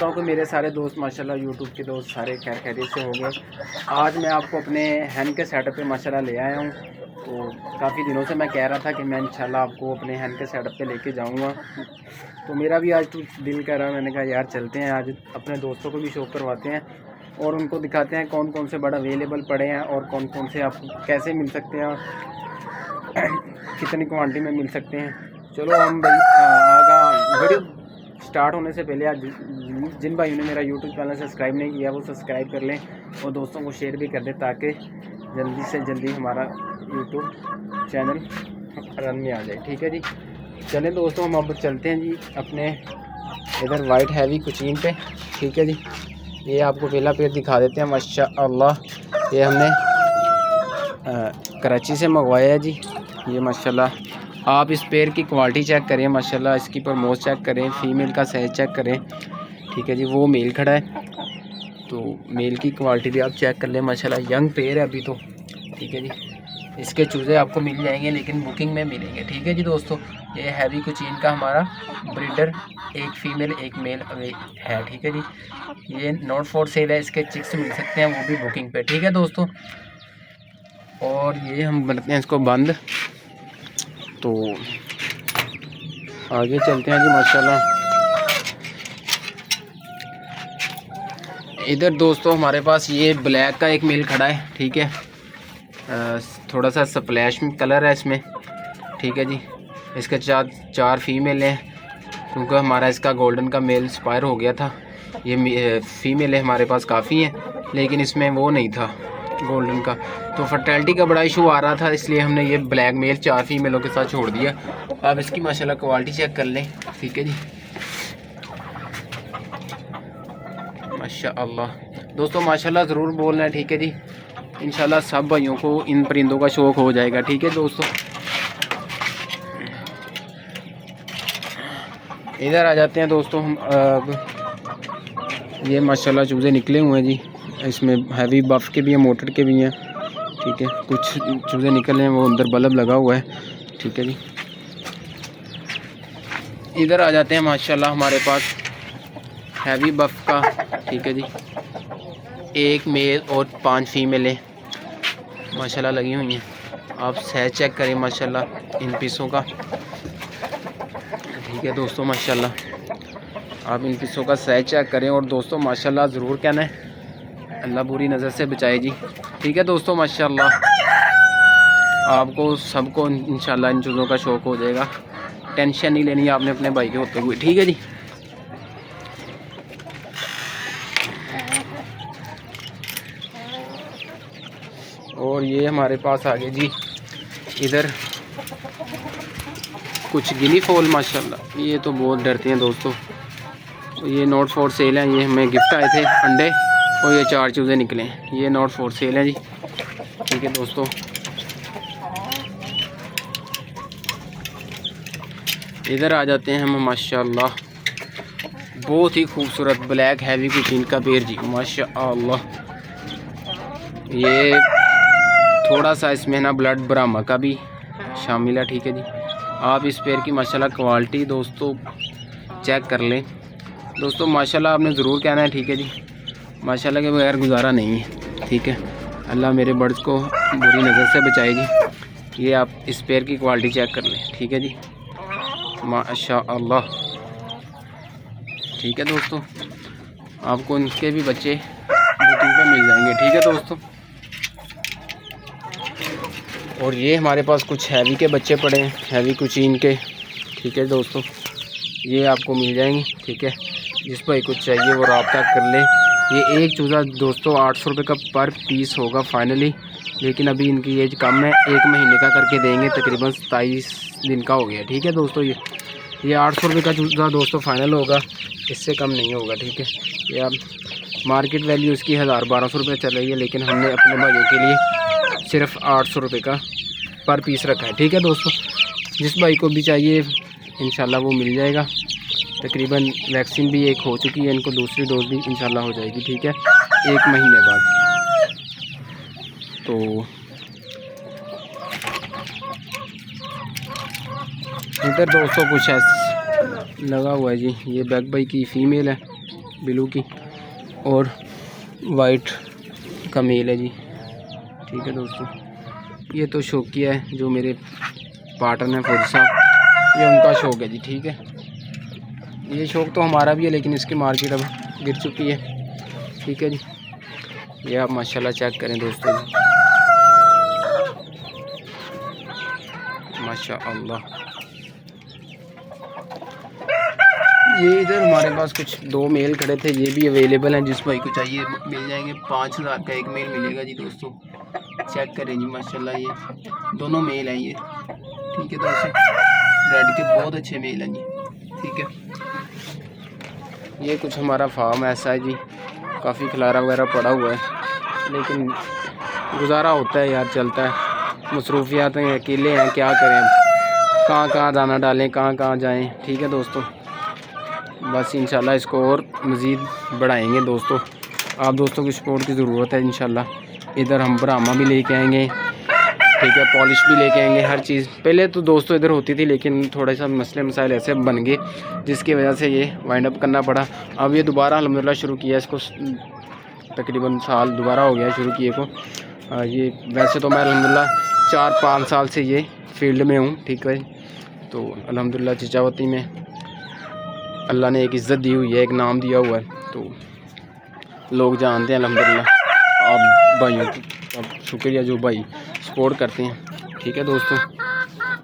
करता हूँ कि मेरे सारे दोस्त माशाल्लाह यूट्यूब के दोस्त सारे खैर खैरियत से होंगे। आज मैं आपको अपने हैन के सेटअप पे माशाल्लाह ले आया हूँ। तो काफ़ी दिनों से मैं कह रहा था कि मैं इंशाल्लाह आपको अपने हैन के सेटअप पे लेके जाऊँगा। तो मेरा भी आज दिल कर रहा, मैंने कहा यार चलते हैं, आज अपने दोस्तों को भी शो करवाते हैं और उनको दिखाते हैं कौन कौन से बर्ड अवेलेबल पड़े हैं और कौन कौन से आपको कैसे मिल सकते हैं और कितनी क्वांटिटी में मिल सकते हैं। चलो हम भाई वीडियो स्टार्ट होने से पहले आज जिन भाइयों ने मेरा यूट्यूब चैनल सब्सक्राइब नहीं किया वो सब्सक्राइब कर लें और दोस्तों को शेयर भी कर दें ताकि जल्दी से जल्दी हमारा यूट्यूब चैनल रन में आ जाए। ठीक है जी, चलें दोस्तों हम अब चलते हैं जी अपने इधर वाइट हैवी कुचीन पे। ठीक है जी, ये आपको पहला पेड़ दिखा देते हैं। माशाअल्लाह ये हमने कराची से मंगवाया है जी। ये माशाल्लाह आप इस पेड़ की क्वालिटी चेक करें, माशाल्लाह इसकी परमोस चेक करें, फ़ीमेल का साइज़ चेक करें। ठीक है जी, वो मेल खड़ा है तो मेल की क्वालिटी भी आप चेक कर लें। माशाल्लाह यंग पेड़ है अभी तो। ठीक है जी, इसके चूज़े आपको मिल जाएंगे लेकिन बुकिंग में मिलेंगे। ठीक है जी दोस्तों, ये हैवी कुचीन का हमारा ब्रीडर, एक फ़ीमेल एक मेल है। ठीक है जी, ये नॉट फॉर सेल है, इसके चिक्स मिल सकते हैं वो भी बुकिंग पे। ठीक है दोस्तों, और ये हम बनते हैं इसको बंद, तो आगे चलते हैं जी। माशाल्लाह इधर दोस्तों हमारे पास ये ब्लैक का एक मेल खड़ा है। ठीक है, थोड़ा सा स्प्लैश कलर है इसमें। ठीक है जी, इसके चार फीमेल हैं क्योंकि हमारा इसका गोल्डन का मेल एक्सपायर हो गया था। ये फीमेल है हमारे पास काफ़ी हैं लेकिन इसमें वो नहीं था गोल्डन का, तो फर्टिलिटी का बड़ा इशू आ रहा था, इसलिए हमने ये ब्लैक मेल 4 फीमेलों के साथ छोड़ दिया। आप इसकी माशाल्लाह क्वालिटी चेक कर लें। ठीक है जी, माशाल्लाह दोस्तों माशाल्लाह ज़रूर बोलना है। ठीक है जी, इंशाल्लाह सब भाइयों को इन परिंदों का शौक़ हो जाएगा। ठीक है दोस्तों, इधर आ जाते हैं दोस्तों हम। ये माशाल्लाह चूज़े निकले हुए हैं जी, इसमें हैवी बफ के भी हैं, मोटर के भी हैं। ठीक है, कुछ चूज़े निकल रहे हैं, वो अंदर बल्ब लगा हुआ है। ठीक है जी, इधर आ जाते हैं। माशाल्लाह हमारे पास हैवी बफ का, ठीक है जी, एक मेल और 5 फीमेलें माशाल्लाह लगी हुई हैं। आप साइज चेक करें माशाल्लाह इन पीसों का। ठीक है दोस्तों, माशाल्लाह आप इन पीसों का साइज चेक करें और दोस्तों माशाल्लाह ज़रूर कहना है अल्लाह बुरी नज़र से बचाए जी। ठीक है दोस्तों, माशाल्लाह आपको सबको इंशाल्लाह इन चीज़ों का शौक़ हो जाएगा। टेंशन नहीं लेनी आपने अपने भाई के होते हुए। ठीक है जी, और ये हमारे पास आगे जी इधर कुछ गिनी फॉल माशाल्लाह, ये तो बहुत डरते हैं दोस्तों। ये नॉट फॉर सेल हैं, ये हमें गिफ्ट आए थे अंडे और ये 4 चूज़े निकले हैं। ये नॉट फॉर सेल हैं जी। ठीक है दोस्तों, इधर आ जाते हैं हम। माशाल्लाह बहुत ही खूबसूरत ब्लैक हैवी कुचीन का पेड़ जी, माशाल्लाह। ये थोड़ा सा इसमें ना ब्लड ब्राह्मा का भी शामिल है। ठीक है जी, आप इस पेड़ की माशाल्लाह क्वालिटी दोस्तों चेक कर लें। दोस्तों माशाल्लाह आपने ज़रूर कहना है। ठीक है जी, माशाल्लाह के बगैर गुजारा नहीं है। ठीक है, अल्लाह मेरे बर्ड्स को बुरी नज़र से बचाए जी। ये आप इस पेड़ की क्वालिटी चेक कर लें। ठीक है जी, माशाअल्लाह। ठीक है दोस्तों, आपको इनके भी बच्चे बुकिंग पे मिल जाएंगे। ठीक है दोस्तों, और ये हमारे पास कुछ हैवी के बच्चे पड़े हैं, हैवी कुचीन के। ठीक है दोस्तों, ये आपको मिल जाएंगे। ठीक है, जिस भाई को चाहिए वो रब्ता कर ले। ये एक चूज़ा दोस्तों 800 रुपये का पर पीस होगा फाइनली, लेकिन अभी इनकी एज कम है, 1 महीने का करके देंगे, तकरीबन 27 दिन का हो गया। ठीक है दोस्तों, ये 800 रुपये का चूज़ा दोस्तों फाइनल होगा, इससे कम नहीं होगा। ठीक है, ये आप मार्केट वैल्यू इसकी 1000-1200 रुपये चल रही है, लेकिन हमने अपने भाइयों के लिए सिर्फ 800 रुपये का पर पीस रखा है। ठीक है दोस्तों, जिस भाई को भी चाहिए इंशाल्लाह वो मिल जाएगा। तकरीबन वैक्सीन भी एक हो चुकी है, इनको दूसरी डोज भी इंशाल्लाह हो जाएगी। ठीक है, 1 महीने बाद। तो इधर दोस्तों कुछ ऐसा लगा हुआ है जी, ये बैक बाई की फ़ीमेल है। ब्लू की, और वाइट का मेल है जी। ठीक है दोस्तों, ये तो शौकिया है जो मेरे पार्टनर है फौजी साहब, ये उनका शौक़ है जी। ठीक है, ये शौक़ तो हमारा भी है लेकिन इसकी मार्केट अब गिर चुकी है। ठीक है जी, ये आप माशाल्लाह चेक करें दोस्तों जी, माशाअल्लाह। ये इधर हमारे पास कुछ 2 मेल खड़े थे, ये भी अवेलेबल हैं, जिस भाई को चाहिए मिल जाएंगे। 5000 का एक मेल मिलेगा जी दोस्तों, चेक करें जी माशाल्लाह, ये दोनों मेल हैं ये। ठीक है दोस्तों, रेड के बहुत अच्छे मेल हैं जी। ठीक है, ये कुछ हमारा फार्म ऐसा है जी, काफ़ी खलारा वगैरह पड़ा हुआ है, लेकिन गुजारा होता है यार, चलता है, मसरूफियात हैं, अकेले हैं, क्या करें, कहाँ कहाँ दाना डालें, कहाँ कहाँ जाएं। ठीक है दोस्तों, बस इंशाल्लाह इसको और मज़ीद बढ़ाएंगे दोस्तों। आप दोस्तों की सपोर्ट की ज़रूरत है इंशाल्लाह। इधर हम ब्राह्मा भी लेके आएंगे, ठीक है, पॉलिश भी लेके आएंगे, हर चीज़। पहले तो दोस्तों इधर होती थी, लेकिन थोड़ा सा मसले मसाइल ऐसे बन गए जिसकी वजह से ये वाइंड अप करना पड़ा। अब ये दोबारा अल्हम्दुलिल्लाह शुरू किया, इसको तकरीबन साल दोबारा हो गया शुरू किए को। ये वैसे तो मैं अल्हम्दुलिल्लाह 4-5 साल से ये फील्ड में हूँ। ठीक है, तो अल्हम्दुलिल्लाह चिचावती में अल्लाह ने एक इज़्ज़त दी हुई है, एक नाम दिया हुआ है, तो लोग जानते हैं अल्हम्दुलिल्लाह। आप भाइयों का शुक्रिया जो भाई सपोर्ट करते हैं। ठीक है दोस्तों,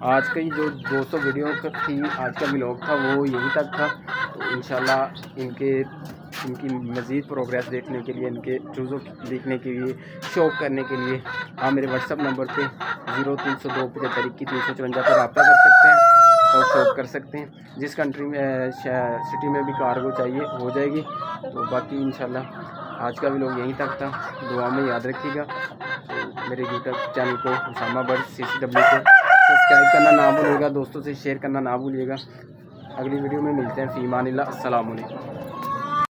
आज का जो दोस्तों वीडियो थी, आज का व्लॉग था वो यहीं तक था। तो इंशाल्लाह इनकी मज़ीद प्रोग्रेस देखने के लिए, इनके चूज़ों देखने के लिए, शौक करने के लिए आप मेरे व्हाट्सअप नंबर पे 0302 75 354 पर रब्ता कर सकते हैं और शौक कर सकते हैं। जिस कंट्री में सिटी में भी कार्गो चाहिए हो जाएगी। तो बाकी इंशाल्लाह आज का व्लॉग यहीं तक था, दुआ में याद रखिएगा। तो मेरे यूट्यूब चैनल को उसामा बट CCW को सब्सक्राइब करना ना भूलिएगा, दोस्तों से शेयर करना ना भूलिएगा। अगली वीडियो में मिलते हैं। फ़ी अमानिल्लाह, अस्सलाम वालेकुम।